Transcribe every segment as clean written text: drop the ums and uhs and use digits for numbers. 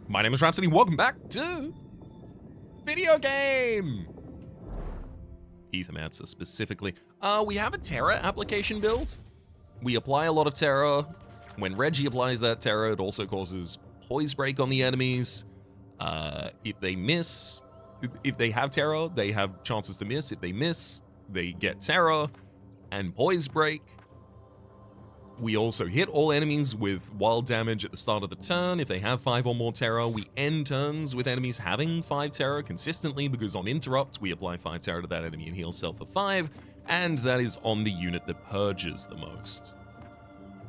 My name is Rhapsody. Welcome back to video game. Aethermancer specifically. We have a Terra application build. We apply a lot of Terra. When Reggie applies that Terra, it also causes poise break on the enemies. If they miss, if they have Terra, they have chances to miss. If they miss, they get Terra and poise break. We also hit all enemies with wild damage at the start of the turn. If they have 5 or more Terra, we end turns with enemies having 5 Terra consistently, because on interrupt, we apply 5 Terra to that enemy and heal self for 5, and that is on the unit that purges the most.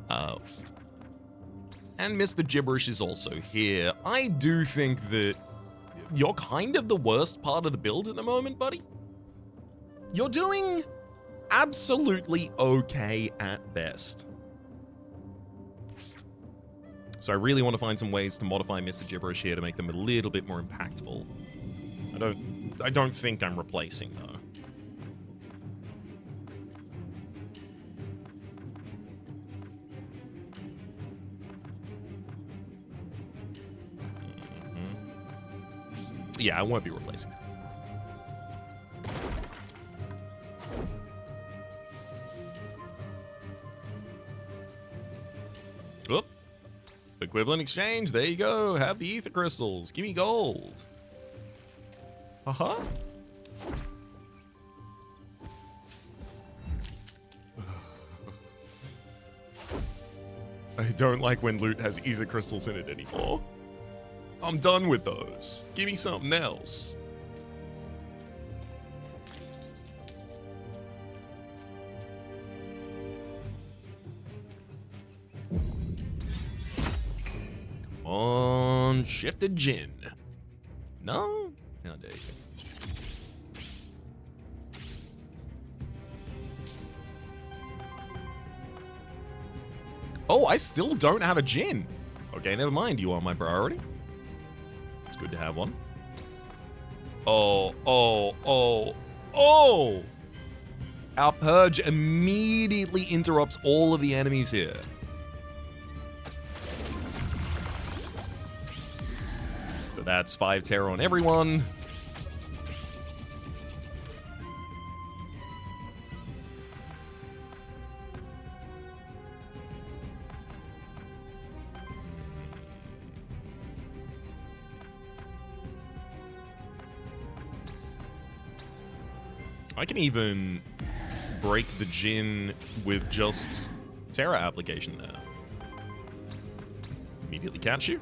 And Mr. Gibberish is also here. I do think that you're kind of the worst part of the build at the moment, buddy. You're doing absolutely okay at best. So I really want to find some ways to modify Mr. Gibberish here to make them a little bit more impactful. I don't think I'm replacing, though. Yeah, I won't be replacing. Oop. Equivalent exchange, there you go. Have the ether crystals. Give me gold. Uh-huh. I don't like when loot has ether crystals in it anymore. I'm done with those. Give me something else. Come on, shifted gin. No? How dare you. Oh, I still don't have a gin. Okay, never mind. You are my priority. It's good to have one. Oh. Our purge immediately interrupts all of the enemies here. So that's 5 Terror on everyone. I can even break the Jinn with just Terra application there. Immediately catch you.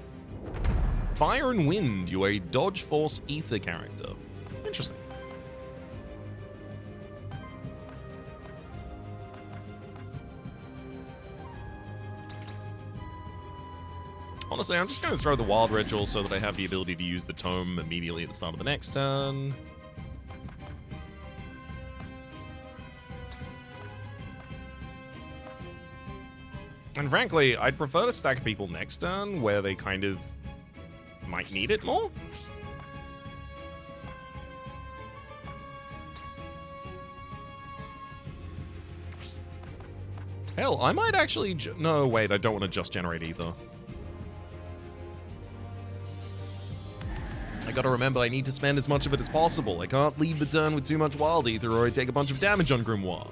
Fire and Wind, you're a Dodge Force Ether character. Interesting. Honestly, I'm just going to throw the Wild Ritual so that I have the ability to use the Tome immediately at the start of the next turn. And frankly, I'd prefer to stack people next turn where they kind of might need it more. Hell, I might actually... No, wait, I don't want to just generate either. I gotta remember, I need to spend as much of it as possible. I can't leave the turn with too much Wild Ether or I take a bunch of damage on Grimoire.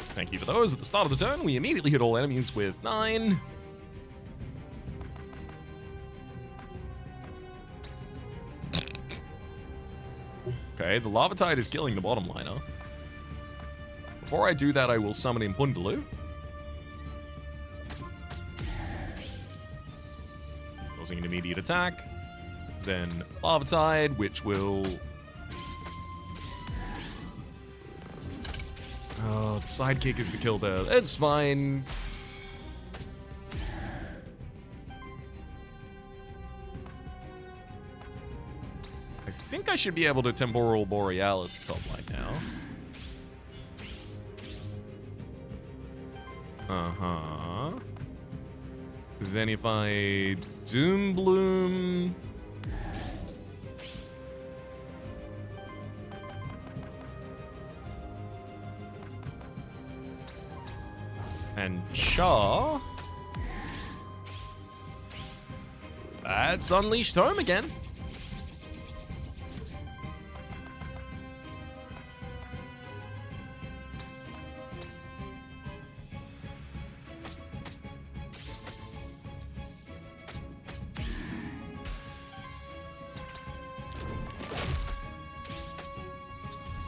Thank you for those. At the start of the turn, we immediately hit all enemies with 9. Okay, the Lava Tide is killing the bottom liner. Before I do that, I will summon in Pundaloo. Causing an immediate attack. Then Lava Tide, which will... Oh, the sidekick is the kill there. It's fine. I think I should be able to Temporal Borealis the top line now. Uh-huh. Then if I Doom Bloom... And Char. That's Unleashed Tome again.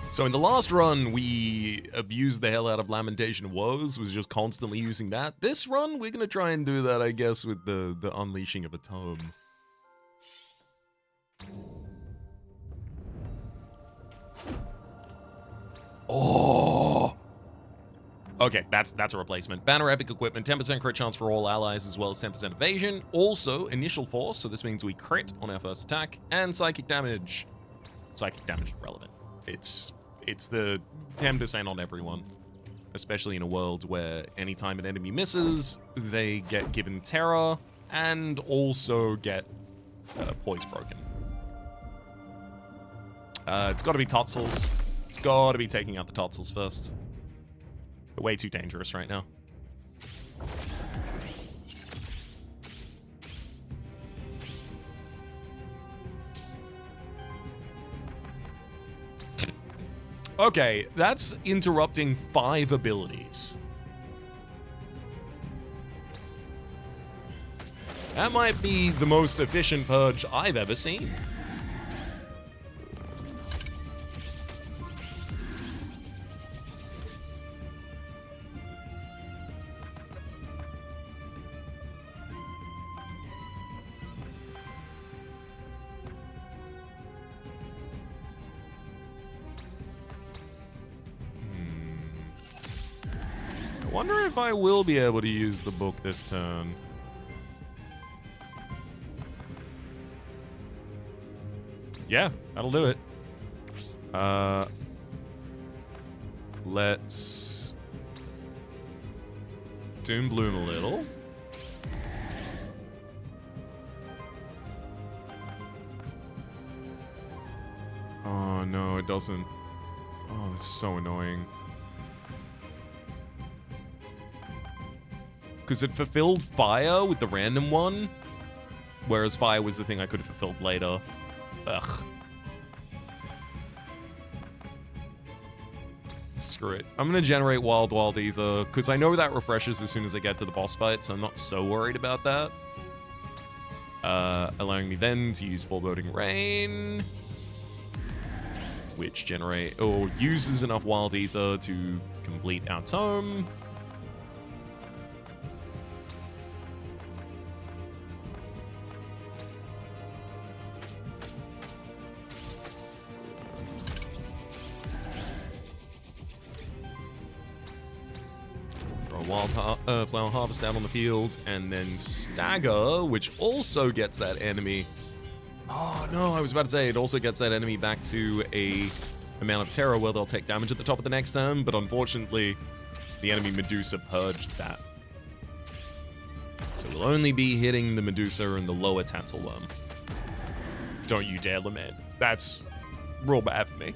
So in the last run, we abused the hell out of Lamentation of Woes, was just constantly using that. This run, we're going to try and do that, I guess, with the Unleashing of a Tome. Oh! Okay, that's a replacement. Banner Epic Equipment, 10% crit chance for all allies, as well as 10% evasion. Also, Initial Force, so this means we crit on our first attack. And Psychic Damage. Psychic Damage is relevant. It's the 10% on everyone, especially in a world where anytime an enemy misses, they get given terror and also get poise broken. It's got to be Totzels. It's got to be taking out the Totzels first. They're way too dangerous right now. Okay, that's interrupting 5 abilities. That might be the most efficient purge I've ever seen. I wonder if I will be able to use the book this turn. Yeah, that'll do it. Let's Doom Bloom a little. Oh no, it doesn't. Oh, this is so annoying. Because it fulfilled fire with the random one, whereas fire was the thing I could have fulfilled later. Ugh. Screw it. I'm going to generate Wild Ether, because I know that refreshes as soon as I get to the boss fight, so I'm not so worried about that. Allowing me then to use Foreboding Rain, which uses enough Wild Ether to complete our tome. Flower Harvest out on the field, and then Stagger, which also gets that enemy. Oh no, I was about to say it also gets that enemy back to a amount of terror where they'll take damage at the top of the next turn, but unfortunately, the enemy Medusa purged that. So we'll only be hitting the Medusa and the lower Tatzelworm. Don't you dare lament. That's real bad for me.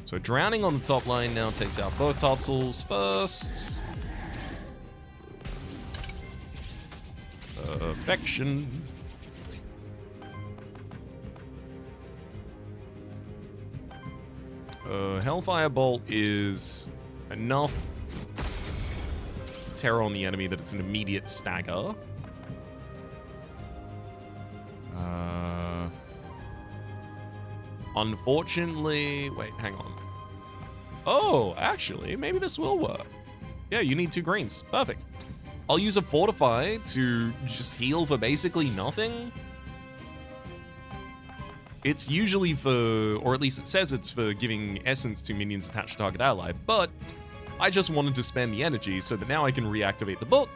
So Drowning on the top line now takes out both Totzels first. Perfection. Hellfire Bolt is enough terror on the enemy that it's an immediate stagger. Unfortunately, wait, hang on. Oh, actually, maybe this will work. Yeah, you need 2 greens. Perfect. I'll use a Fortify to just heal for basically nothing. It's usually for, or at least it says it's for giving essence to minions attached to target ally, but I just wanted to spend the energy so that now I can reactivate the book.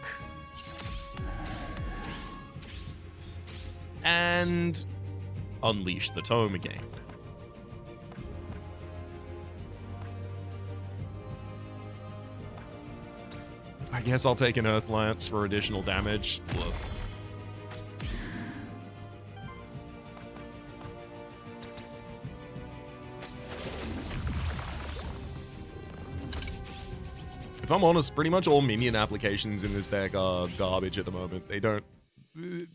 And unleash the tome again. I guess I'll take an Earth Lance for additional damage. Look. I'm honest, pretty much all minion applications in this deck are garbage at the moment. They don't...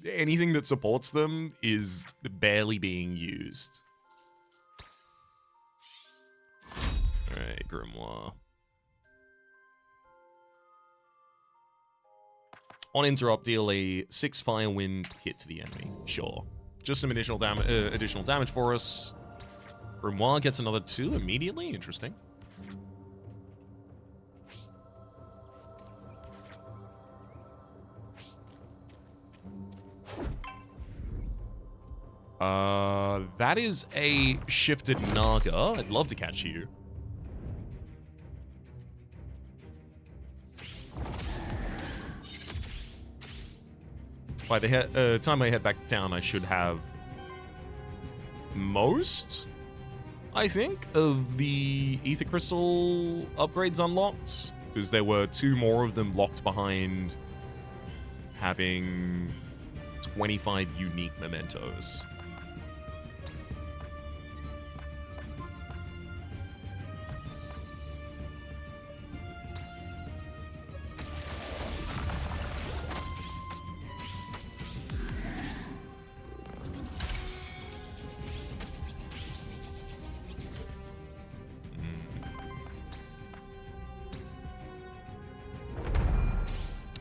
anything that supports them is barely being used. Alright, Grimoire. On interrupt, deal a 6 fire wind hit to the enemy. Sure. Just some additional damage for us. Grimoire gets another 2 immediately. Interesting. That is a shifted Naga. I'd love to catch you. By the time I head back to town, I should have most, I think, of the Ether Crystal upgrades unlocked, because there were 2 more of them locked behind having 25 unique mementos.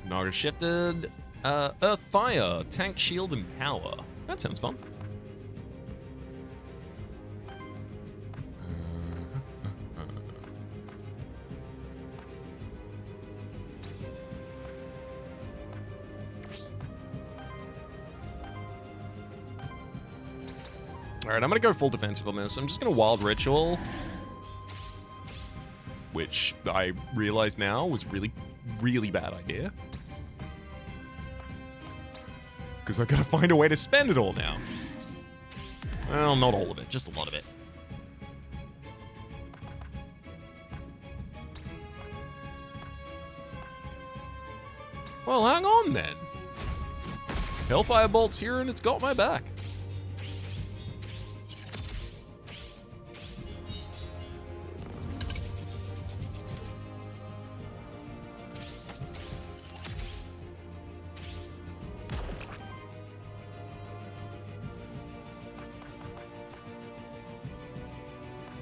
Naga shifted. Earth Fire, Tank Shield, and Power. That sounds fun. Alright, I'm gonna go full defensive on this. I'm just gonna Wild Ritual, which I realize now was really bad idea. Because I've got to find a way to spend it all now. Well, not all of it, just a lot of it. Well, hang on then. Hellfire Bolt's here and it's got my back.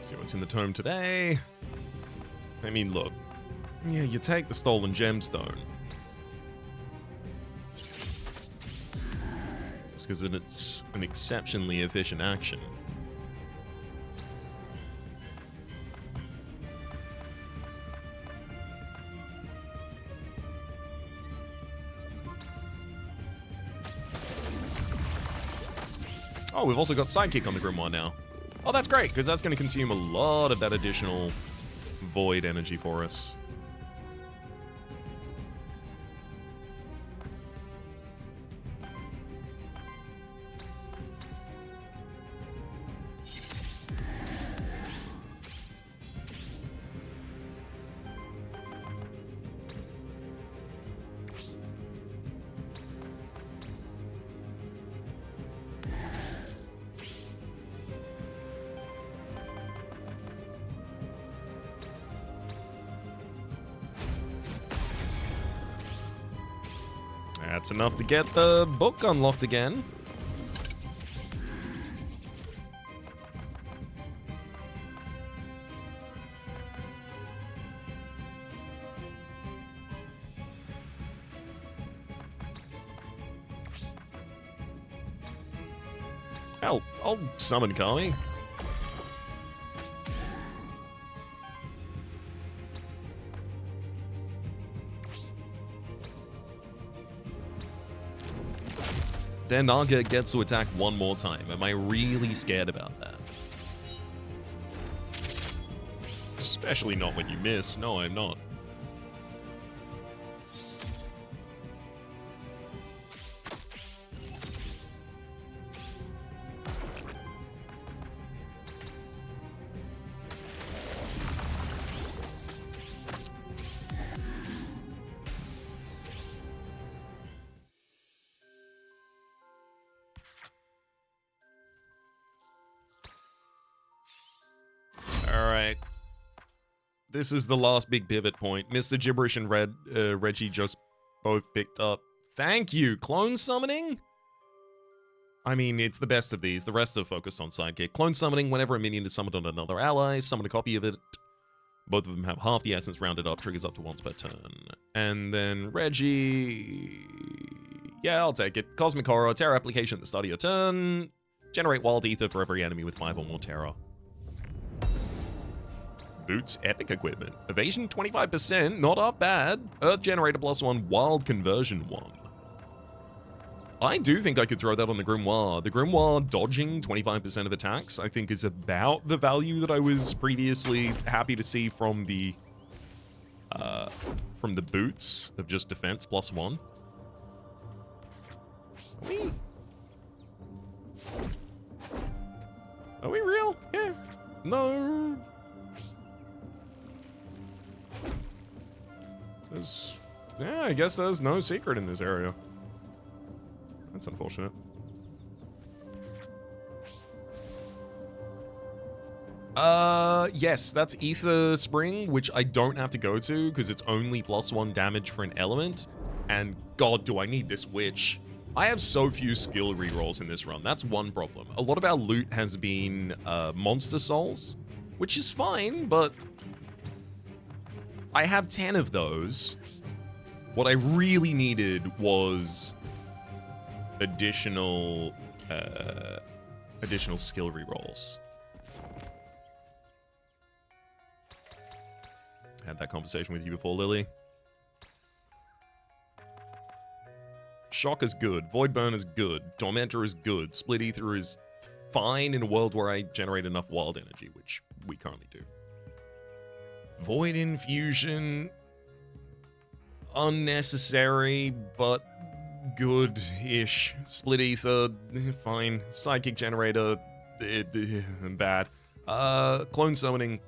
See what's in the tome today. I mean, look. Yeah, you take the stolen gemstone. Just because it's an exceptionally efficient action. Oh, we've also got Sidekick on the Grimoire now. Oh, that's great, because that's going to consume a lot of that additional void energy for us. That's enough to get the book unlocked again. Hell, I'll summon Kami. Then Naga gets to attack one more time. Am I really scared about that? Especially not when you miss. No, I'm not. This is the last big pivot point. Mr. Gibberish and Reggie just both picked up. Thank you, clone summoning? I mean, it's the best of these. The rest are focused on sidekick. Clone summoning, whenever a minion is summoned on another ally, summon a copy of it. Both of them have half the essence rounded up, triggers up to once per turn. And then Reggie... Yeah, I'll take it. Cosmic Horror, Terror application at the start of your turn. Generate Wild Ether for every enemy with 5 or more Terror. Boots, epic equipment. Evasion 25%, not half bad. Earth Generator +1, Wild Conversion 1. I do think I could throw that on the Grimoire. The Grimoire dodging 25% of attacks, I think, is about the value that I was previously happy to see from the boots of just defense +1. Are we real? Yeah. No. Yeah, I guess there's no secret in this area. That's unfortunate. Yes, that's Ether Spring, which I don't have to go to because it's only +1 damage for an element. And God, do I need this witch. I have so few skill rerolls in this run. That's one problem. A lot of our loot has been monster souls, which is fine, but I have 10 of those. What I really needed was additional skill rerolls. Had that conversation with you before, Lily. Shock is good. Void Burn is good. Tormentor is good. Split Ether is fine in a world where I generate enough wild energy, which we currently do. Void Infusion, unnecessary, but good-ish. Split Ether, fine. Psychic Generator, bad. Clone Summoning,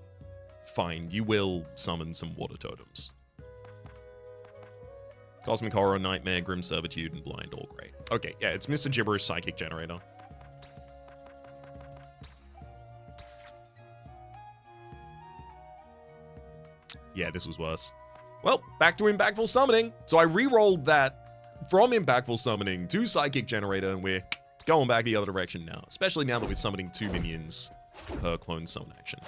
fine. You will summon some water totems. Cosmic Horror, Nightmare, Grim Servitude, and Blind, all great. Okay, yeah, it's Mr. Gibberish Psychic Generator. Yeah, this was worse. Well, back to Impactful Summoning. So I re-rolled that from Impactful Summoning to Psychic Generator, and we're going back the other direction now. Especially now that we're summoning 2 minions per clone summon action.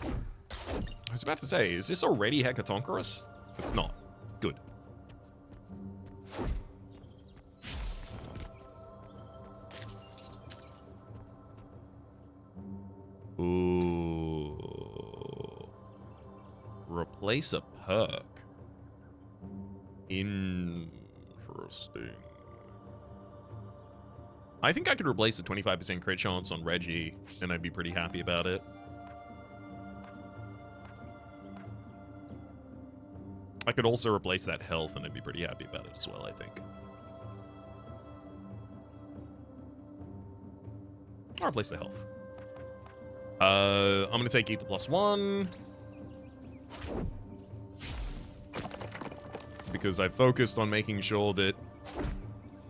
I was about to say, is this already Hecatonchirus? It's not. Good. Ooh. Replace a perk. Interesting. I think I could replace a 25% crit chance on Reggie, and I'd be pretty happy about it. I could also replace that health, and I'd be pretty happy about it as well, I think. I'll replace the health. I'm going to take Ether +1. Because I focused on making sure that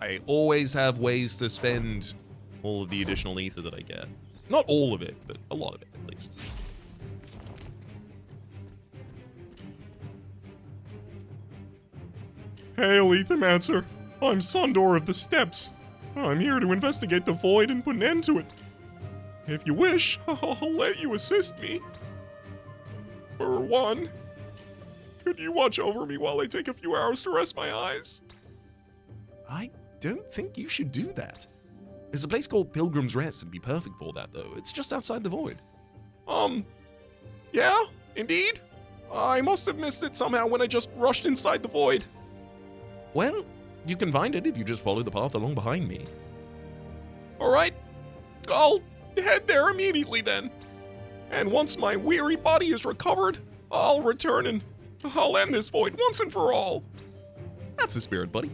I always have ways to spend all of the additional Ether that I get. Not all of it, but a lot of it, at least. Hail, Aethermancer. I'm Sundor of the Steppes. I'm here to investigate the void and put an end to it. If you wish, I'll let you assist me. For one, could you watch over me while I take a few hours to rest my eyes? I don't think you should do that. There's a place called Pilgrim's Rest that'd be perfect for that, though. It's just outside the void. Yeah, indeed. I must have missed it somehow when I just rushed inside the void. Well, you can find it if you just follow the path along behind me. All right, I'll head there immediately then. And once my weary body is recovered, I'll return and I'll end this void once and for all. That's the spirit, buddy.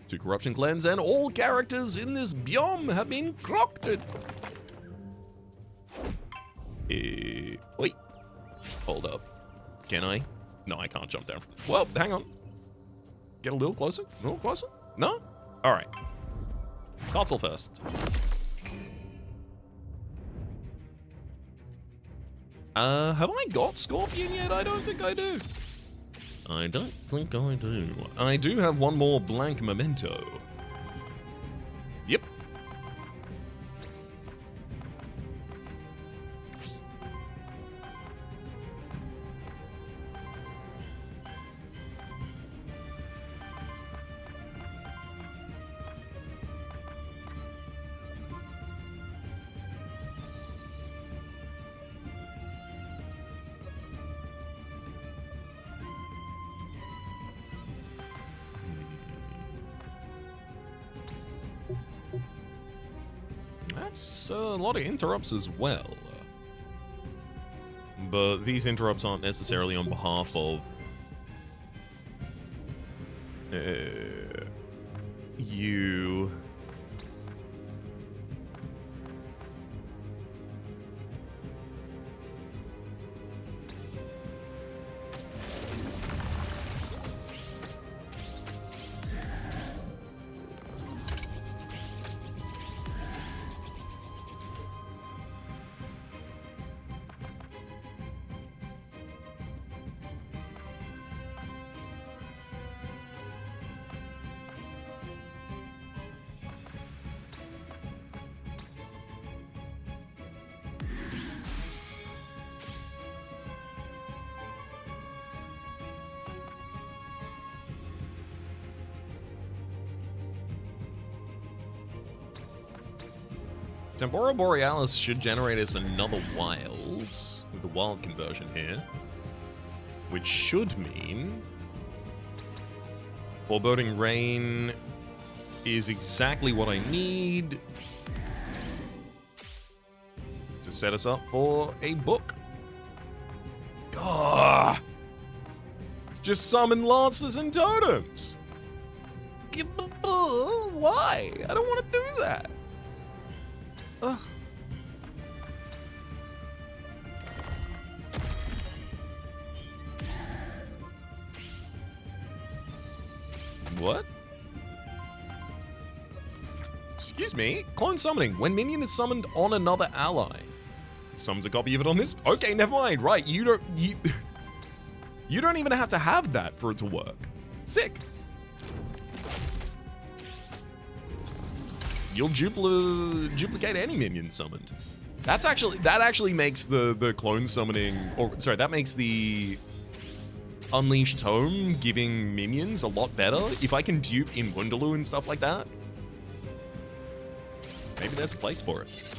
2 corruption cleanse and all characters in this biome have been corrupted. Wait. Hold up. Can I? No, I can't jump down. Well, hang on. Get a little closer? A little closer? No? Alright. Console first. Have I got Scorpion yet? I don't think I do. I don't think I do. I do have one more blank memento. Yep. That's a lot of interrupts as well. But these interrupts aren't necessarily on behalf of you. Temporal Borealis should generate us another wild, with the wild conversion here. Which should mean Foreboding Rain is exactly what I need to set us up for a book. Gah! Just summon Lancers and Totems! Why? I don't want to do that. Ugh. What? Excuse me? Clone summoning. When minion is summoned on another ally. Summons a copy of it on this. Okay, never mind. Right, you don't even have to have that for it to work. Sick. You'll duplicate any minion summoned. That actually makes the clone summoning, or sorry, that makes the Unleashed Tome giving minions a lot better. If I can dupe in Wundaloo and stuff like that, maybe there's a place for it.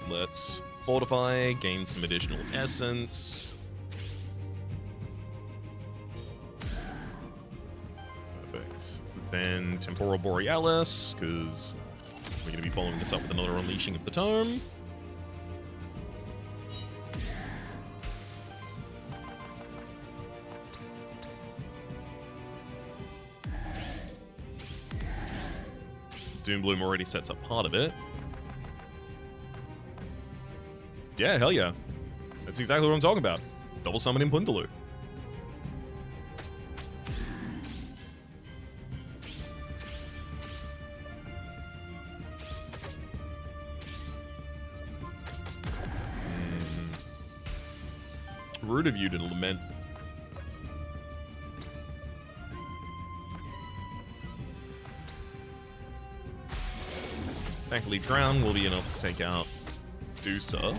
Let's fortify, gain some additional essence. Perfect. Then Temporal Borealis, because we're going to be following this up with another Unleashing of the Tome. Doombloom already sets up part of it. Yeah, hell yeah. That's exactly what I'm talking about. Double summon in Wundaloo. Rude of you to lament. Thankfully, Drown will be enough to take out Dusa.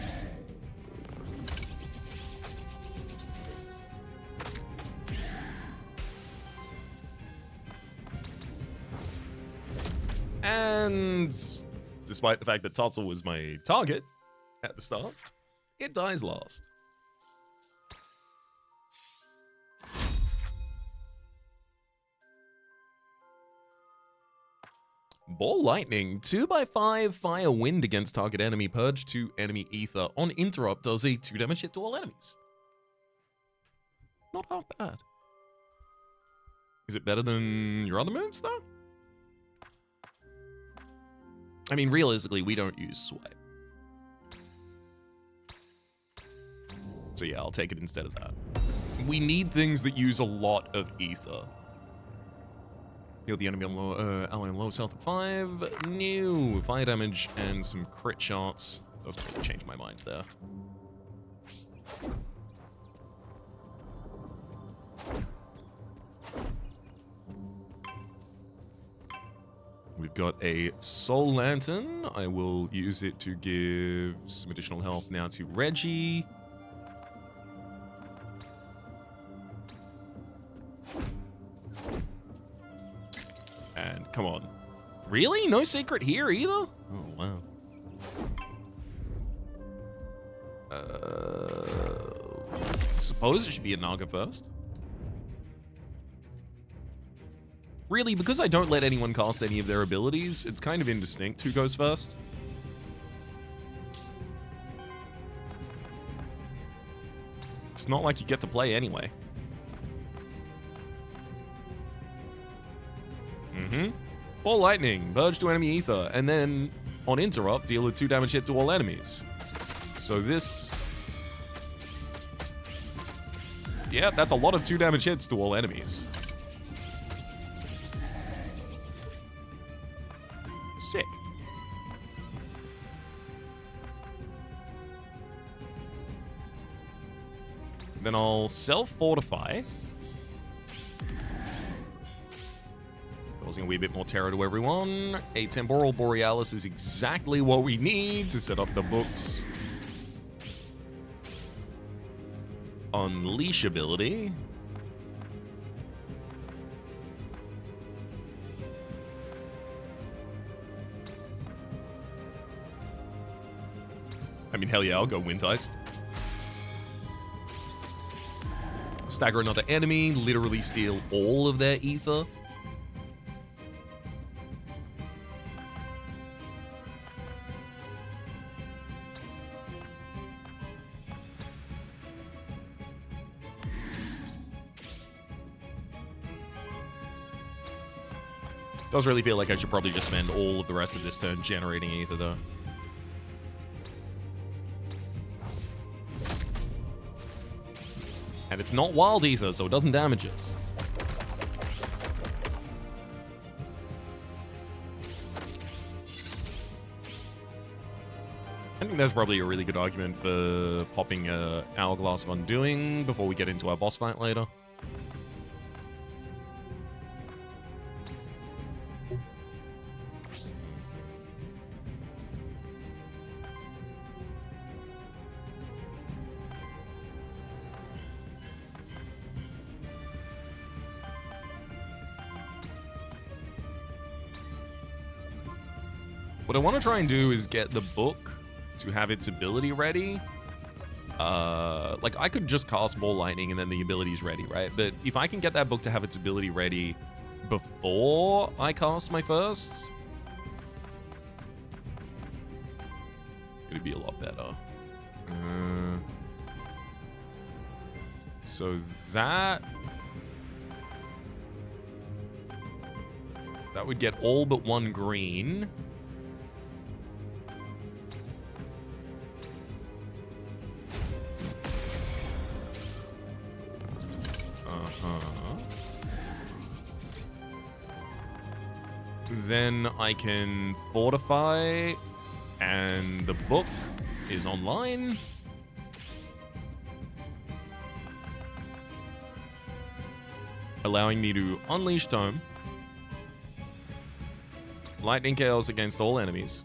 And despite the fact that Totzel was my target at the start, it dies last. Ball Lightning, 2x5 Fire Wind against target enemy, purge 2 enemy ether. On interrupt, does a 2 damage hit to all enemies. not half bad. Is it better than your other moves, though? I mean, realistically, we don't use Sway. So yeah, I'll take it instead of that. We need things that use a lot of ether. Heal the enemy on low, ally on lowest health at 5. New fire damage and some crit shots. Doesn't really change my mind there. We've got a Soul Lantern. I will use it to give some additional health now to Reggie. And come on. Really? No secret here either? Oh, wow. Suppose it should be a Naga first. Really, because I don't let anyone cast any of their abilities, it's kind of indistinct who goes first. It's not like you get to play anyway. Ball Lightning, Purge to enemy ether, and then on interrupt, deal a 2 damage hit to all enemies. So this... yeah, that's a lot of 2 damage hits to all enemies. Sick. Then I'll self-fortify. Causing a wee bit more terror to everyone. A Temporal Borealis is exactly what we need to set up the book's Unleash ability. I mean, hell yeah, I'll go Wind Heist. Stagger another enemy, literally steal all of their ether. Does really feel like I should probably just spend all of the rest of this turn generating ether, though. And it's not wild ether, so it doesn't damage us. I think that's probably a really good argument for popping Hourglass of Undoing before we get into our boss fight later. What I want to try and do is get the book to have its ability ready. Like, I could just cast Ball Lightning and then the ability's ready, right? But if I can get that book to have its ability ready before I cast my first, it'd be a lot better. So that would get all but 1 green. Then I can fortify, and the book is online. Allowing me to unleash Tome. Lightning Chaos against all enemies.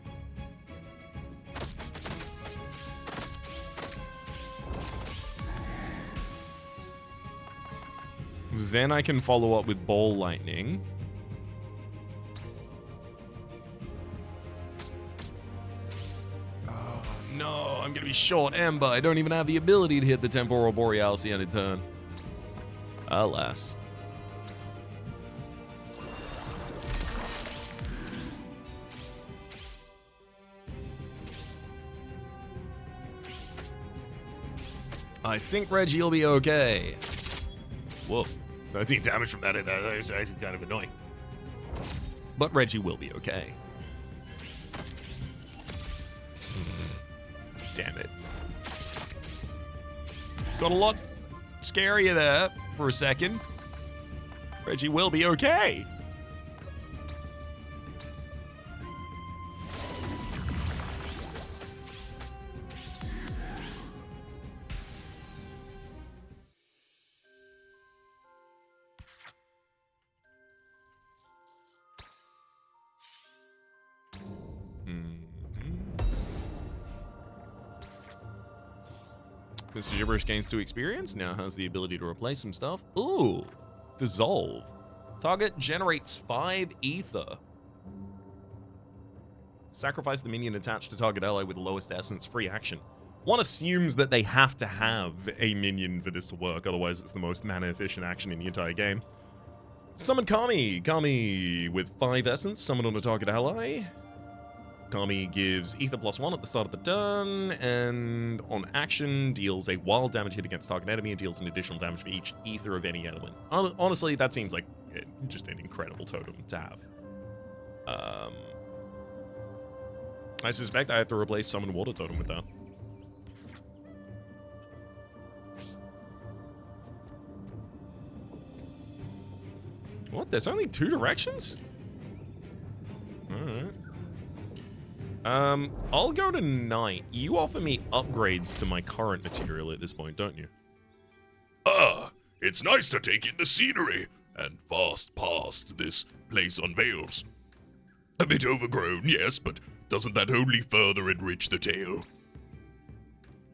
Then I can follow up with Ball Lightning. Oh, no, I'm going to be short Ember. I don't even have the ability to hit the Temporal Borealis the end of turn. Alas. I think Reggie will be okay. whoa. 13 damage from that is kind of annoying. But Reggie will be okay. Damn it. Got a lot scarier there for a second. Reggie will be okay. This gibberish gains 2 experience, now has the ability to replace some stuff. Ooh, dissolve. Target generates 5 ether. Sacrifice the minion attached to target ally with the lowest essence, free action. One assumes that they have to have a minion for this to work, otherwise it's the most mana efficient action in the entire game. Summon Kami. Kami with 5 essence, summon on a target ally. Kami gives ether +1 at the start of the turn, and on action deals a wild damage hit against target enemy and deals an additional damage for each ether of any element. Honestly, that seems like just an incredible totem to have. I suspect I have to replace Summon Water Totem with that. What? There's only 2 directions? Alright. I'll go to Knight. You offer me upgrades to my current material at this point, don't you? It's nice to take in the scenery, and fast past this place unveils. A bit overgrown, yes, but doesn't that only further enrich the tale?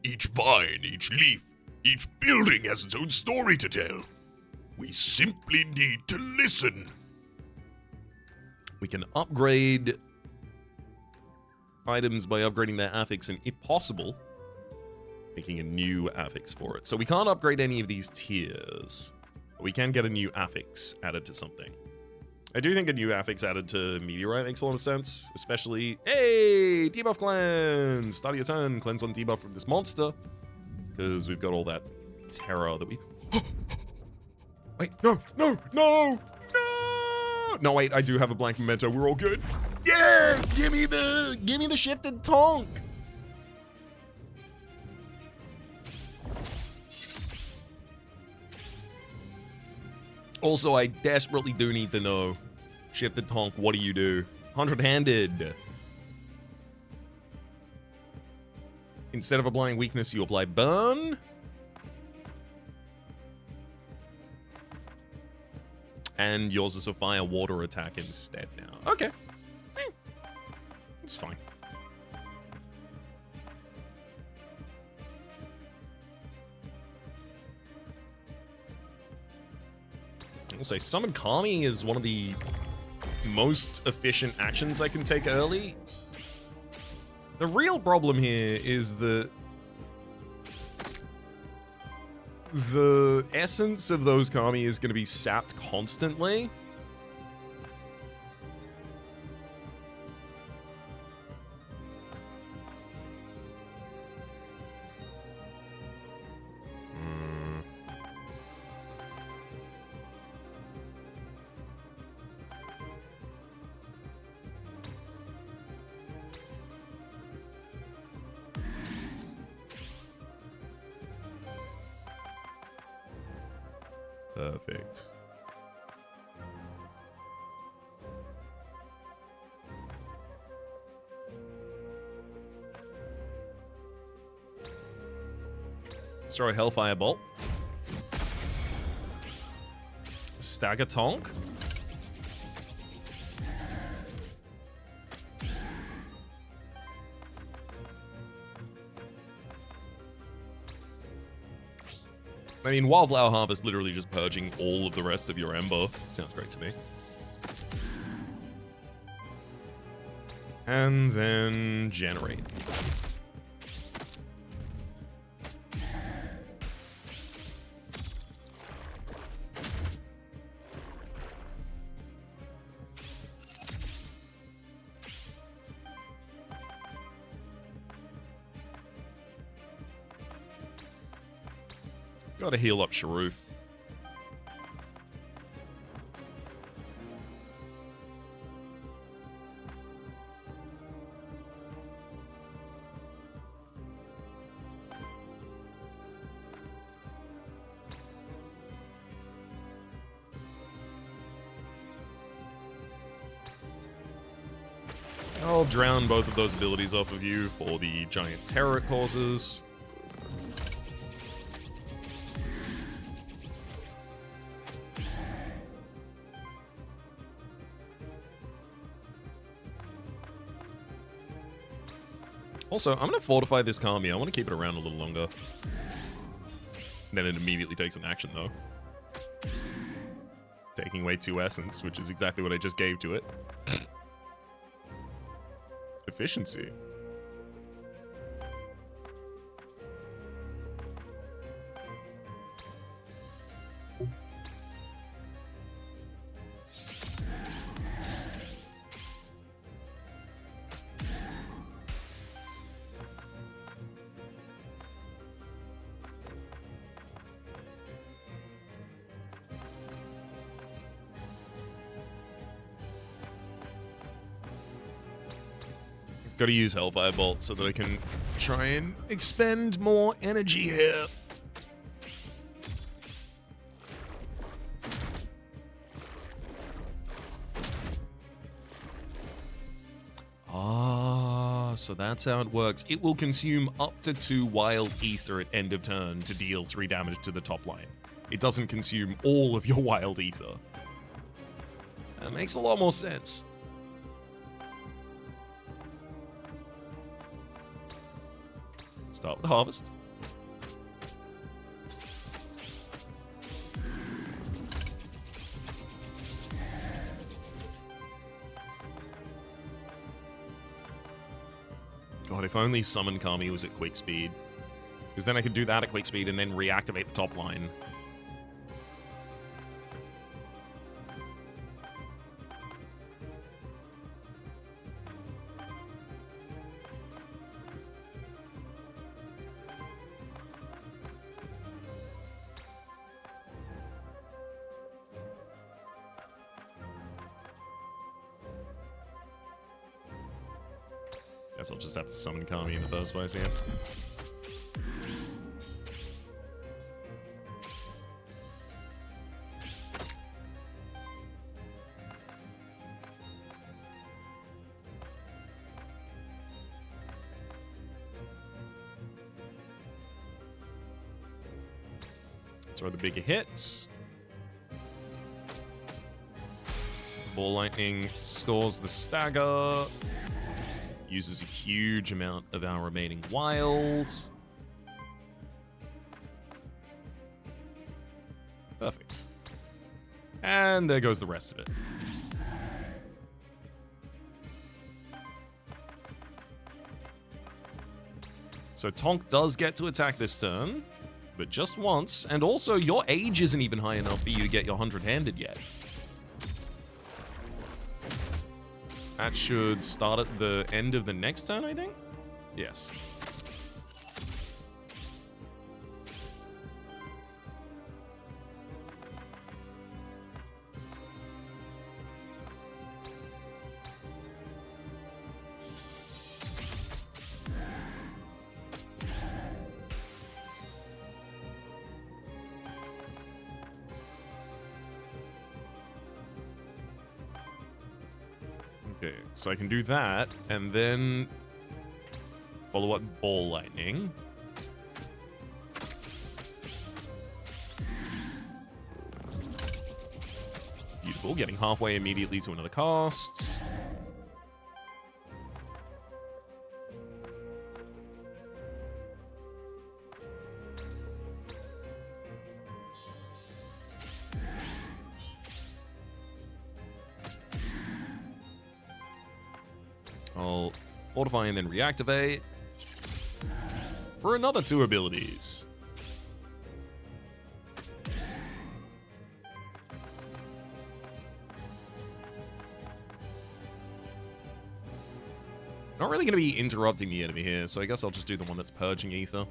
Each vine, each leaf, each building has its own story to tell. We simply need to listen. We can upgrade items by upgrading their affix, and if possible, making a new affix for it. So we can't upgrade any of these tiers, but we can get a new affix added to something. I do think a new affix added to Meteorite makes a lot of sense, especially, hey, debuff cleanse! Start of your turn, cleanse on debuff from this monster, because we've got all that terror that we... Wait, no! No, wait, I do have a blank memento, we're all good. Yeah! Give me the shifted tonk! Also, I desperately do need to know. Shifted tonk, what do you do? 100-handed. Instead of applying weakness, you apply burn. And yours is a fire water attack instead now. Okay. It's fine. I'll say Summon Kami is one of the most efficient actions I can take early. The real problem here is that the essence of those Kami is going to be sapped constantly. Perfect. Let's throw a Hellfire Bolt. Stagger Tonk. I mean, Wildflower Harvest literally just purging all of the rest of your Ember. Sounds great to me. And then generate. Gotta heal up Sharoof. I'll drown both of those abilities off of you for the giant terror it causes. Also, I'm going to fortify this Kami. I want to keep it around a little longer. Then it immediately takes an action, though. Taking away 2 essence, which is exactly what I just gave to it. Efficiency. Got to use Hellfire Bolt so that I can try and expend more energy here. Ah, so that's how it works. It will consume up to 2 wild ether at end of turn to deal 3 damage to the top line. It doesn't consume all of your wild ether. That makes a lot more sense. Start with Harvest. God, if only Summon Kami was at quick speed. Because then I could do that at quick speed and then reactivate the top line. Guess I'll just have to summon Kami in the first place, yeah. Throw the bigger hits. Ball Lightning scores the stagger. Uses a huge amount of our remaining wilds. Perfect. And there goes the rest of it. So Tonk does get to attack this turn, but just once. And also, your age isn't even high enough for you to get your 100-handed yet. That should start at the end of the next turn, I think? Yes. Okay, so I can do that, and then follow up Ball Lightning. Beautiful, getting halfway immediately to another cast. I'll fortify and then reactivate for another 2 abilities. Not really going to be interrupting the enemy here, so I guess I'll just do the one that's purging ether.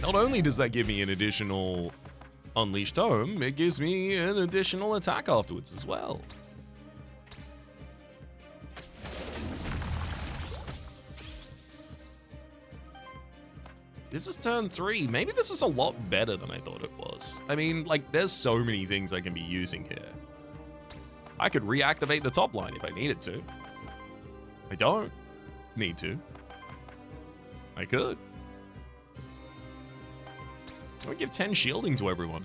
Not only does that give me an additional Unleashed Tome, it gives me an additional attack afterwards as well. This is turn 3. Maybe this is a lot better than I thought it was. I mean, like, there's so many things I can be using here. I could reactivate the top line if I needed to. I don't need to. I could. I would give 10 shielding to everyone.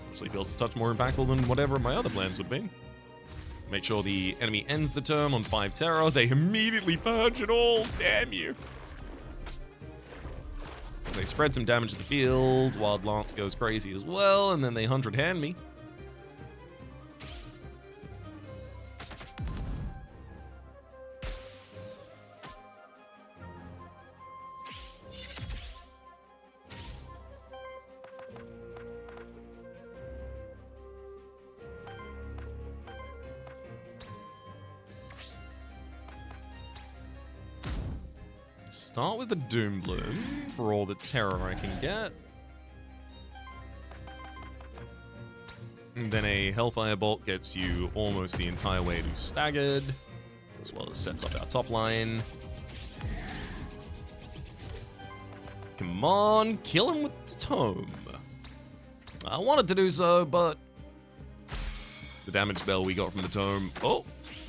Honestly feels a touch more impactful than whatever my other plans would be. Make sure the enemy ends the turn on 5 terror. They immediately purge it all. Damn you. They spread some damage to the field. Wild Lance goes crazy as well, and then they 100 hand me. Start with the Doom Bloom for all the terror I can get. And then a Hellfire Bolt gets you almost the entire way to Staggered, as well as sets up our top line. Come on, kill him with the Tome. I wanted to do so, but the damage spell we got from the Tome... Oh,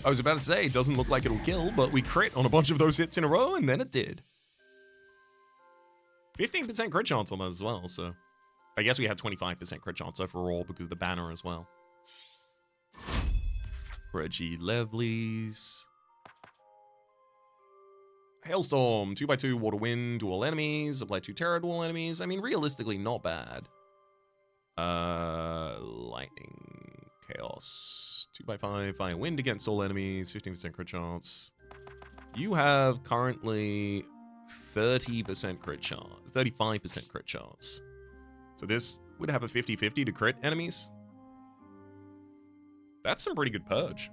I was about to say, it doesn't look like it'll kill, but we crit on a bunch of those hits in a row, and then it did. 15% crit chance on that as well, so... I guess we had 25% crit chance overall because of the banner as well. Reggie Levleys. Hailstorm, 2x2 water wind to all enemies, apply 2 terror to all enemies. I mean, realistically, not bad. Lightning, chaos, 2x5, fire wind against all enemies, 15% crit chance. You have currently 30% crit chance, 35% crit chance. So this would have a 50-50 to crit enemies. That's some pretty good purge.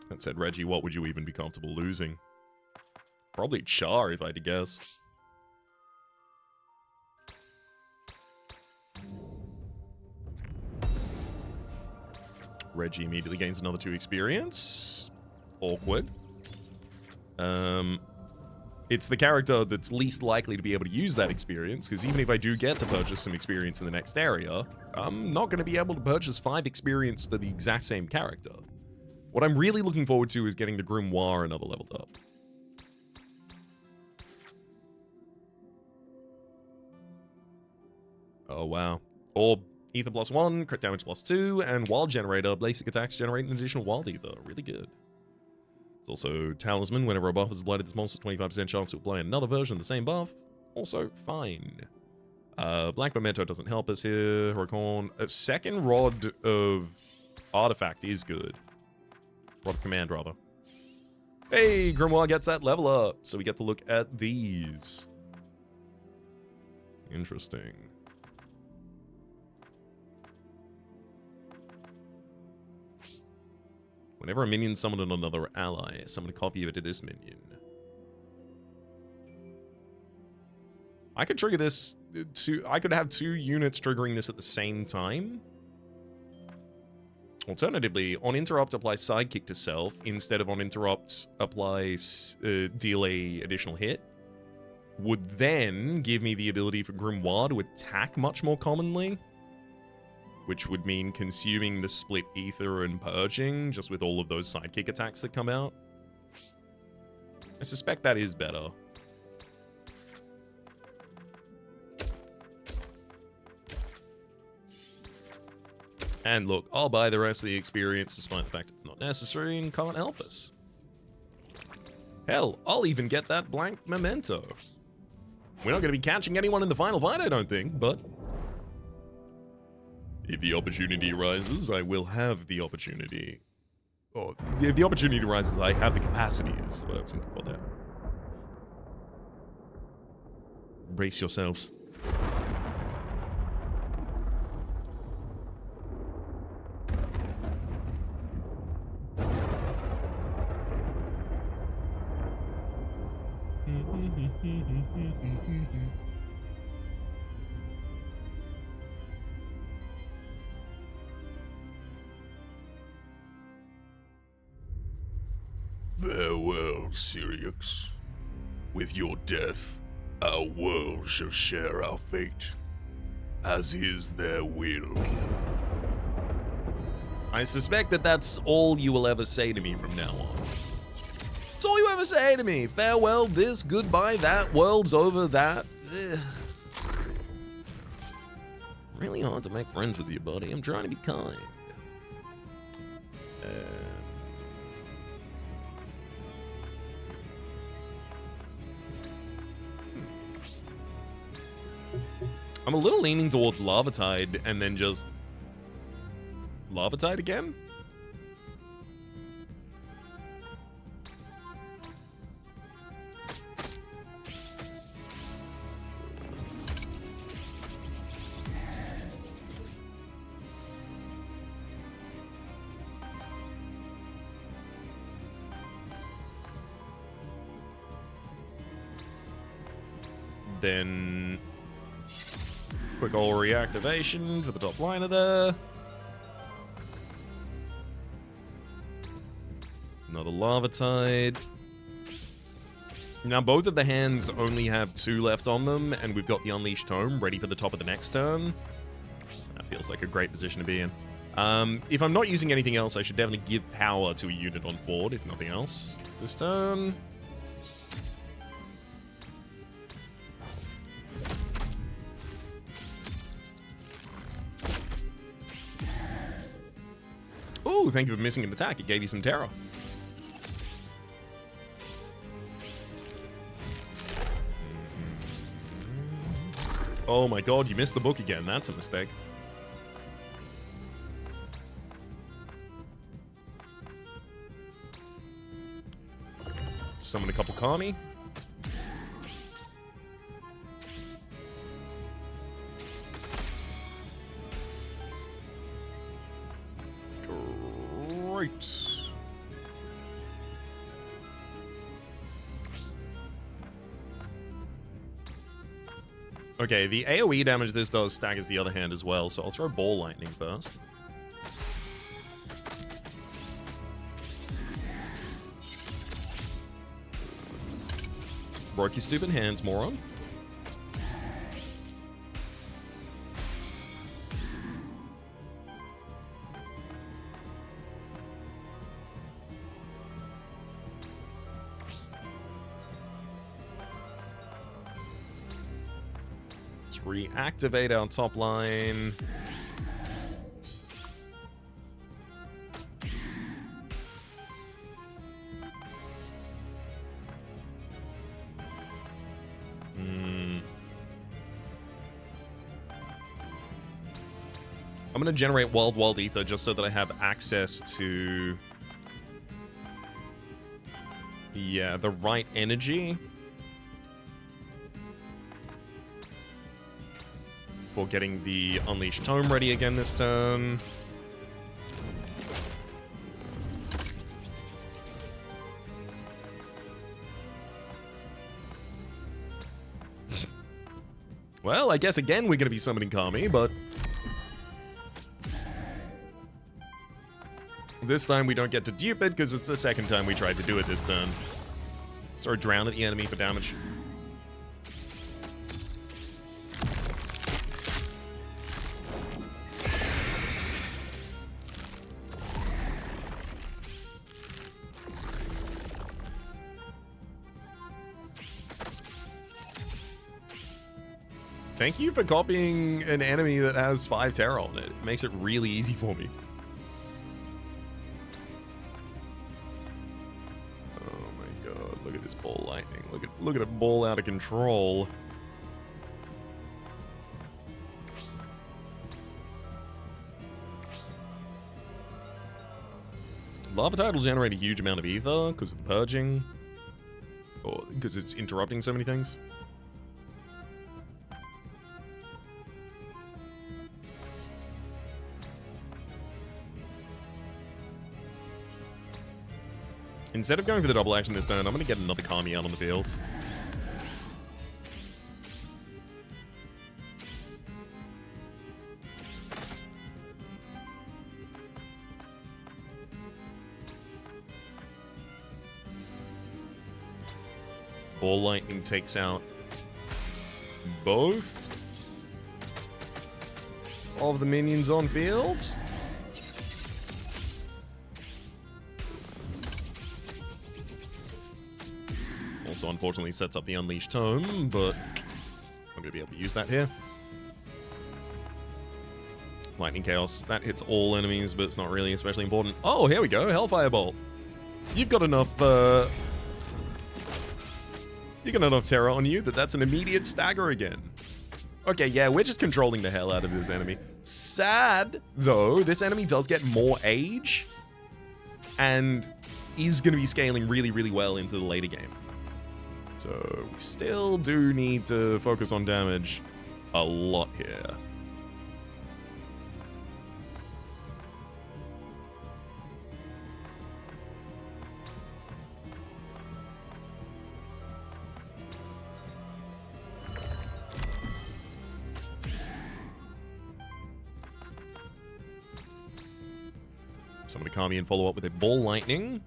That said, Reggie, what would you even be comfortable losing? Probably Char, if I had to guess. Reggie immediately gains another 2 experience. Awkward. It's the character that's least likely to be able to use that experience, because even if I do get to purchase some experience in the next area, I'm not going to be able to purchase 5 experience for the exact same character. What I'm really looking forward to is getting the Grimoire another leveled up. Oh, wow. Orb, Ether +1, crit damage +2, and Wild Generator. Basic attacks generate an additional Wild Ether. Really good. It's also Talisman. Whenever a buff is applied to this monster, 25% chance to apply another version of the same buff. Also fine. Black Memento doesn't help us here. Huracan. A second Rod of Artifact is good. Rod of Command, rather. Hey, Grimoire gets that level up, so we get to look at these. Interesting. Whenever a minion summoned on another ally, summon a copy of it to this minion. I could trigger this I could have 2 units triggering this at the same time. Alternatively, on interrupt, apply sidekick to self. Instead of on interrupt, apply deal a additional hit. Would then give me the ability for Grimoire to attack much more commonly. Which would mean consuming the split ether and purging, just with all of those sidekick attacks that come out. I suspect that is better. And look, I'll buy the rest of the experience despite the fact it's not necessary and can't help us. Hell, I'll even get that blank memento. We're not going to be catching anyone in the final fight, I don't think, but... if the opportunity arises, I will have the opportunity. Or, if the opportunity arises, I have the capacity, is what I was looking for there. Brace yourselves. Farewell, Syriax. With your death, our world shall share our fate, as is their will. I suspect that that's all you will ever say to me from now on. It's all you ever say to me. Farewell this, goodbye that, world's over that. Ugh. Really hard to make friends with you, buddy. I'm trying to be kind. I'm a little leaning towards Lava Tide and then just Lava Tide again? Then quick old reactivation for the top liner there. Another Lava Tide. Now both of the hands only have 2 left on them, and we've got the Unleashed Tome ready for the top of the next turn. That feels like a great position to be in. If I'm not using anything else, I should definitely give power to a unit on board, if nothing else. This turn. Oh, thank you for missing an attack. It gave you some terror. Oh my god, you missed the book again. That's a mistake. Summon a couple Kami. Great. Okay, the AoE damage this does staggers the other hand as well, so I'll throw Ball Lightning first. Broke your stupid hands, moron. Let's reactivate our top line. I'm going to generate Wild Ether just so that I have access to the right energy for getting the Unleashed Tome ready again this turn. Well, I guess again we're going to be summoning Kami, but this time we don't get to dupe it because it's the second time we tried to do it this turn. Throw Drown at the enemy for damage. Thank you for copying an enemy that has 5 terror on it. It makes it really easy for me. Look at this Ball Lightning. Look at it ball out of control. Lava Tide will generate a huge amount of ether because of the purging. Or because it's interrupting so many things. Instead of going for the double action this turn, I'm going to get another Kami out on the field. Ball Lightning takes out both of the minions on field. Also, unfortunately, sets up the Unleashed Tome, but I'm going to be able to use that here. Lightning Chaos, that hits all enemies, but it's not really especially important. Oh, here we go, Hellfire Bolt. You've got enough, terror on you that's an immediate stagger again. Okay, yeah, we're just controlling the hell out of this enemy. Sad, though, this enemy does get more age and is going to be scaling really, really well into the later game. So we still do need to focus on damage a lot here. Somebody Kami and follow up with a Ball Lightning.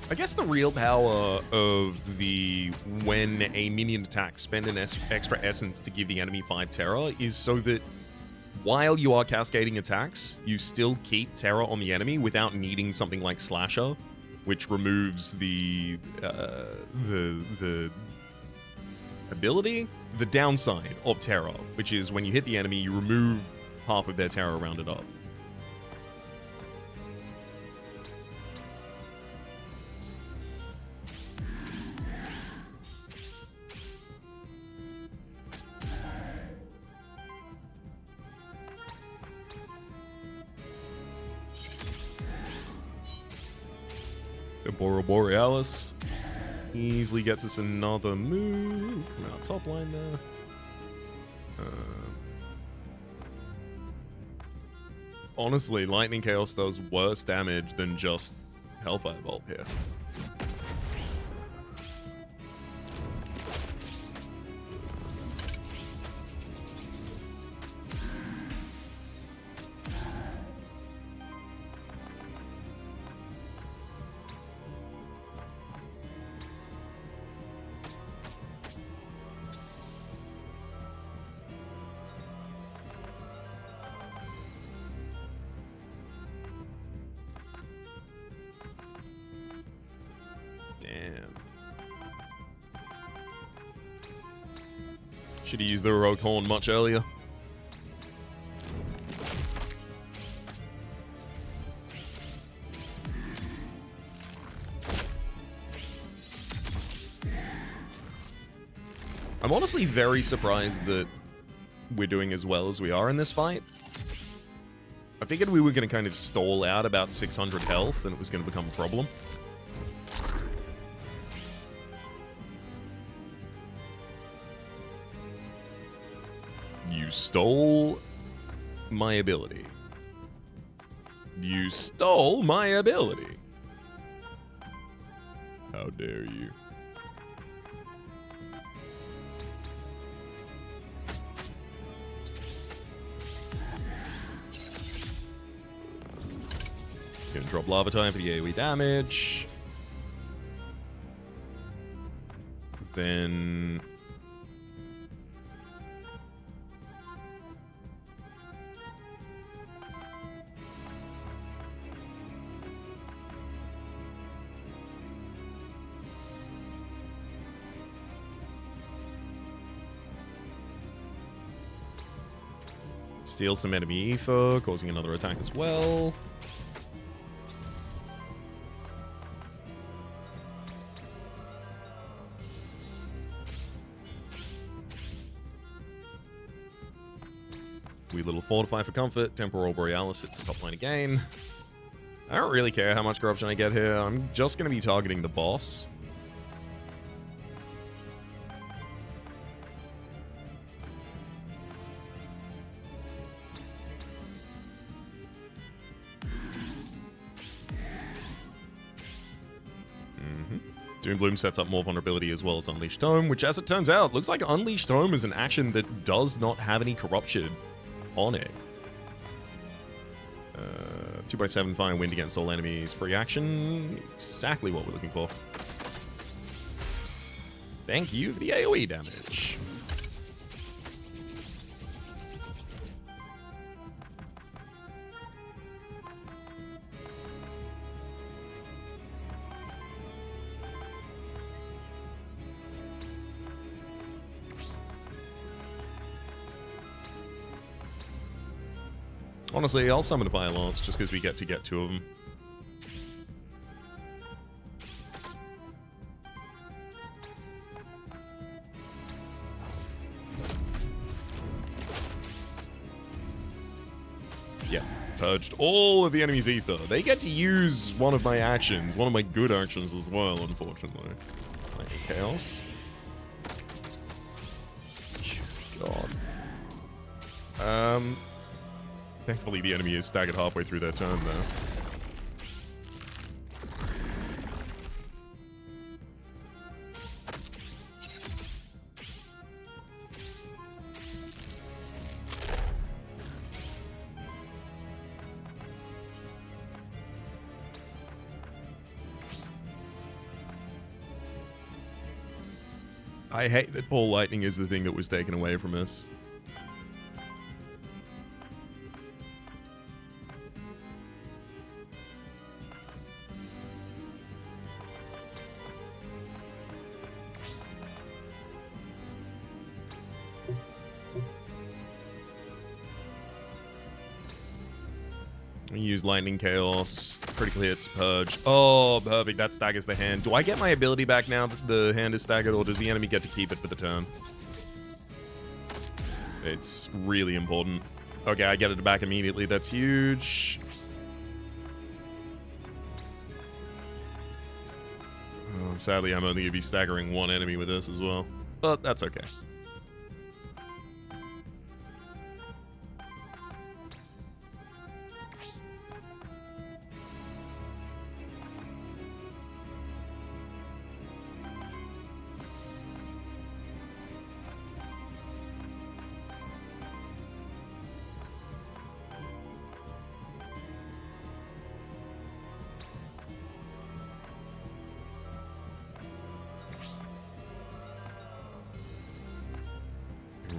I guess the real power of the when a minion attacks, spend an extra essence to give the enemy 5 terror is so that while you are cascading attacks, you still keep terror on the enemy without needing something like Slasher, which removes the ability, the downside of terror, which is when you hit the enemy, you remove half of their terror rounded up. Temporal Borealis easily gets us another move from our top line there. Honestly, Lightning Chaos does worse damage than just Hellfire Bolt here. Damn. Should have used the Rogue Horn much earlier. I'm honestly very surprised that we're doing as well as we are in this fight. I figured we were going to kind of stall out about 600 health and it was going to become a problem. You stole my ability. You stole my ability. How dare you? Gonna drop Lava Time for the AoE damage. Then steal some enemy ether, causing another attack as well. Wee little Fortify for comfort. Temporal Borealis hits the top line again. I don't really care how much corruption I get here. I'm just going to be targeting the boss. Doombloom sets up more vulnerability as well as Unleashed Tome, which as it turns out, looks like Unleashed Tome is an action that does not have any corruption on it. 2x7 fire wind against all enemies. Free action. Exactly what we're looking for. Thank you for the AoE damage. Honestly, I'll summon a Fire Lance just because we get to get two of them. Yeah, purged all of the enemy's ether. They get to use one of my actions, one of my good actions as well, unfortunately. Lightning Chaos. God. Thankfully, the enemy is staggered halfway through their turn, though. I hate that Ball Lightning is the thing that was taken away from us. We use Lightning Chaos, critical hits, Purge. Oh, perfect. That staggers the hand. Do I get my ability back now that the hand is staggered, or does the enemy get to keep it for the turn? It's really important. Okay, I get it back immediately. That's huge. Oh, sadly, I'm only going to be staggering one enemy with this as well. But that's okay.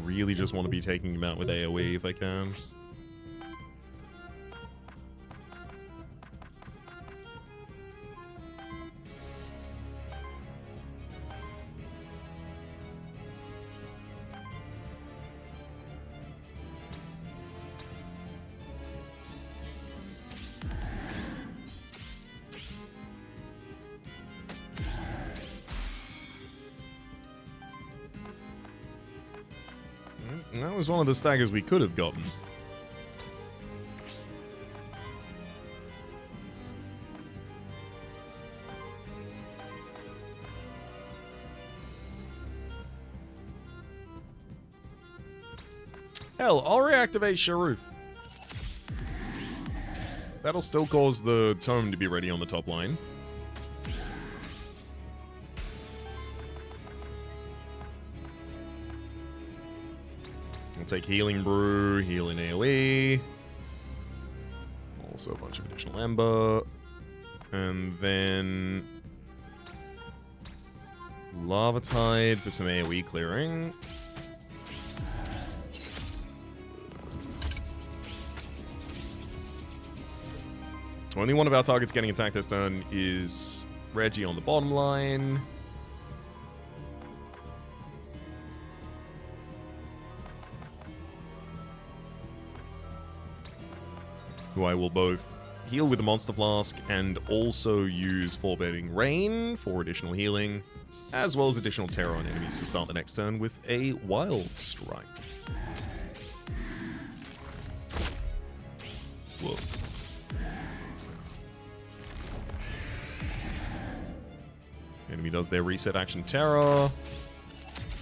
Really just want to be taking him out with AoE if I can. And that was one of the staggers we could have gotten. Hell, I'll reactivate Sharuf. That'll still cause the tome to be ready on the top line. I'll take Healing Brew, Healing AoE. Also a bunch of additional Ember. And then Lava Tide for some AoE clearing. Only one of our targets getting attacked this turn is Reggie on the bottom line. Who I will both heal with the Monster Flask and also use Forbidding Rain for additional healing, as well as additional terror on enemies to start the next turn with a Wild Strike. Whoa. Enemy does their reset action terror.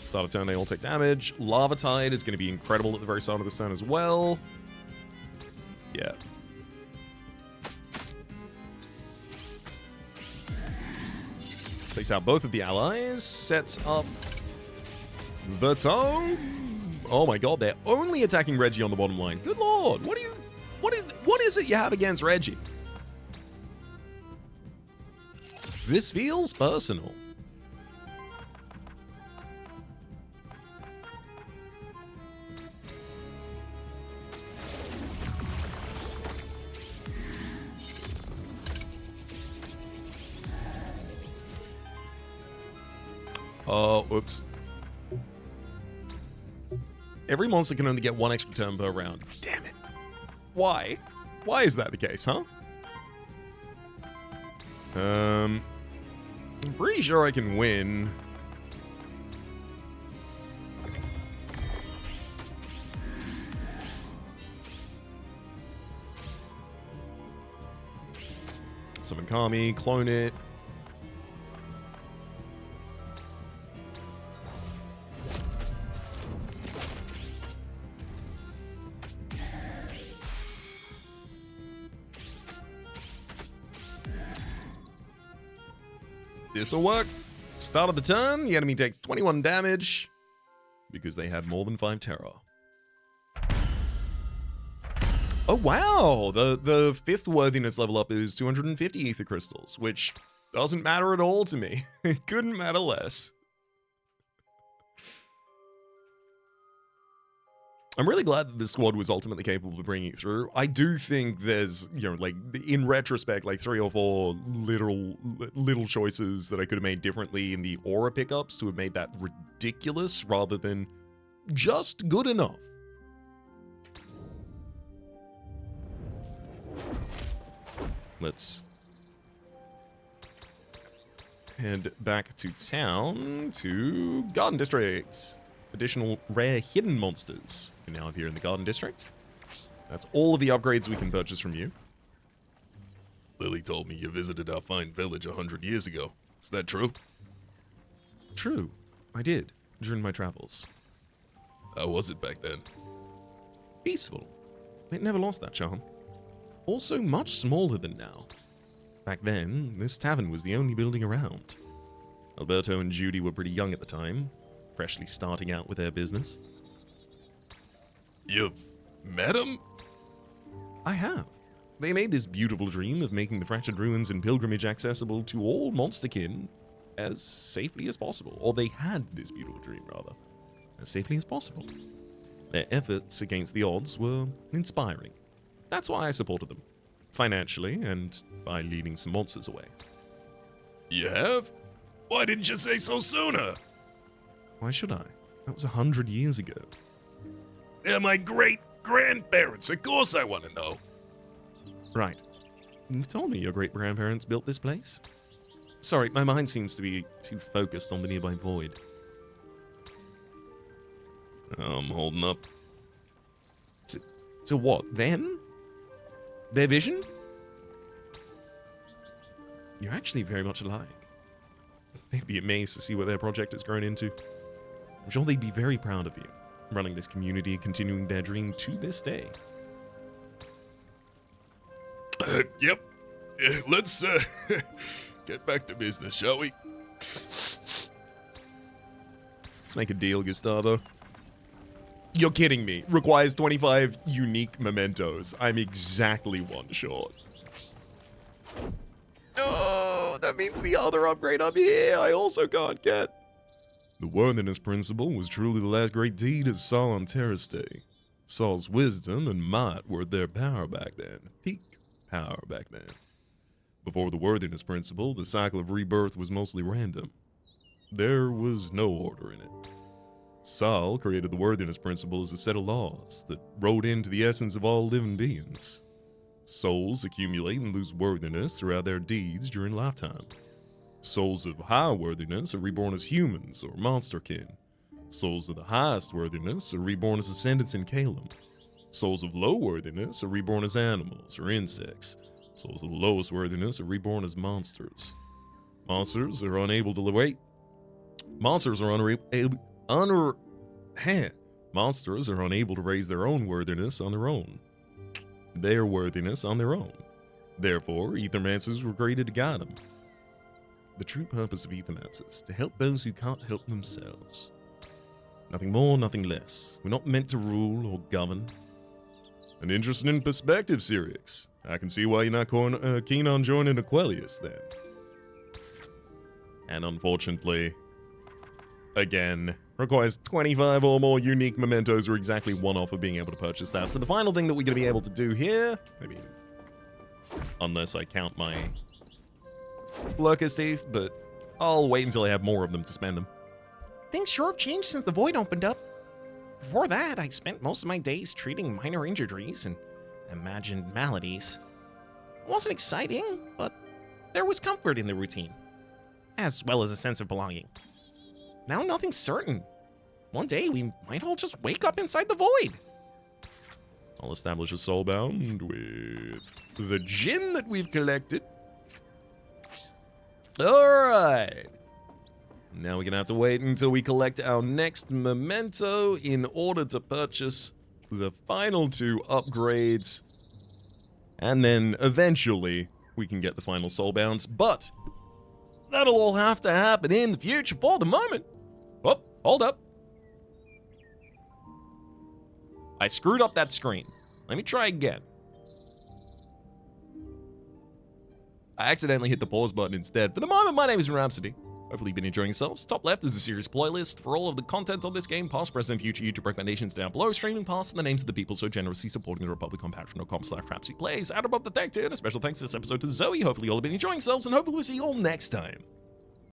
Start of turn, they all take damage. Lava Tide is going to be incredible at the very start of this turn as well. Yeah. Takes out both of the allies. Sets up the tome. Oh my god, they're only attacking Reggie on the bottom line. Good lord. What is is it you have against Reggie? This feels personal. Oh, whoops. Every monster can only get one extra turn per round. Damn it. Why? Why is that the case, huh? I'm pretty sure I can win. Summon Kami, clone it. This'll work. Start of the turn, the enemy takes 21 damage because they had more than 5 terror. Oh wow! The 5th worthiness level up is 250 ether crystals, which doesn't matter at all to me. It couldn't matter less. I'm really glad that this squad was ultimately capable of bringing it through. I do think there's, you know, like, in retrospect, like 3 or 4 little choices that I could have made differently in the aura pickups to have made that ridiculous rather than just good enough. Let's head back to town to Garden District. Additional rare hidden monsters can now appear in the Garden District. That's all of the upgrades we can purchase from you. Lily told me you visited our fine village 100 years ago. Is that true? True. I did, during my travels. How was it back then? Peaceful. It never lost that charm. Also much smaller than now. Back then, this tavern was the only building around. Alberto and Judy were pretty young at the time, freshly starting out with their business. You've met him? I have. They made this beautiful dream of making the Fractured Ruins and Pilgrimage accessible to all monsterkin as safely as possible. Or they had this beautiful dream, rather, as safely as possible. Their efforts against the odds were inspiring. That's why I supported them, financially and by leading some monsters away. You have? Why didn't you say so sooner? Why should I? That was 100 years ago. They're my great-grandparents. Of course I want to know. Right. You told me your great-grandparents built this place? Sorry, my mind seems to be too focused on the nearby void. I'm holding up. To what? Them? Their vision? You're actually very much alike. They'd be amazed to see what their project has grown into. I'm sure they'd be very proud of you, running this community and continuing their dream to this day. Yep. Let's get back to business, shall we? Let's make a deal, Gustavo. You're kidding me. Requires 25 unique mementos. I'm exactly 1 short. Oh, that means the other upgrade up here I also can't get. The worthiness principle was truly the last great deed of Saul on Terra's Day. Saul's wisdom and might were their power back then. Peak power back then. Before the worthiness principle, the cycle of rebirth was mostly random. There was no order in it. Saul created the worthiness principle as a set of laws that wrote into the essence of all living beings. Souls accumulate and lose worthiness throughout their deeds during lifetime. Souls of high worthiness are reborn as humans or monsterkin. Souls of the highest worthiness are reborn as ascendants in Calum. Souls of low worthiness are reborn as animals or insects. Souls of the lowest worthiness are reborn as monsters. Monsters are unable to wait. Monsters are Monsters are unable to raise their own worthiness on their own. Their worthiness on their own. Therefore, Aethermancers were created to guide them. The true purpose of Aethermancers, to help those who can't help themselves. Nothing more, nothing less. We're not meant to rule or govern. An interesting perspective, Sirix. I can see why you're not keen on joining Aquelius, then. And unfortunately, again, requires 25 or more unique mementos or exactly one off of being able to purchase that. So the final thing that we're going to be able to do here, I mean, unless I count my Lurker's Teeth, but I'll wait until I have more of them to spend them. Things sure have changed since the Void opened up. Before that, I spent most of my days treating minor injuries and imagined maladies. It wasn't exciting, but there was comfort in the routine, as well as a sense of belonging. Now nothing's certain. One day we might all just wake up inside the Void. I'll establish a soulbound with the gin that we've collected. Alright. Now we're going to have to wait until we collect our next memento in order to purchase the final 2 upgrades. And then eventually we can get the final soulbounds. But that'll all have to happen in the future. For the moment. Oh, hold up. I screwed up that screen. Let me try again. I accidentally hit the pause button instead. For the moment, my name is Rhapsody. Hopefully you've been enjoying yourselves. Top left is a series playlist for all of the content on this game, past, present, and future YouTube recommendations down below, streaming past, and the names of the people so generously supporting the Republic on patreon.com/RhapsyPlays. Out above the thank tier, and a special thanks this episode to Zoe. Hopefully you all have been enjoying yourselves, and hopefully we'll see you all next time.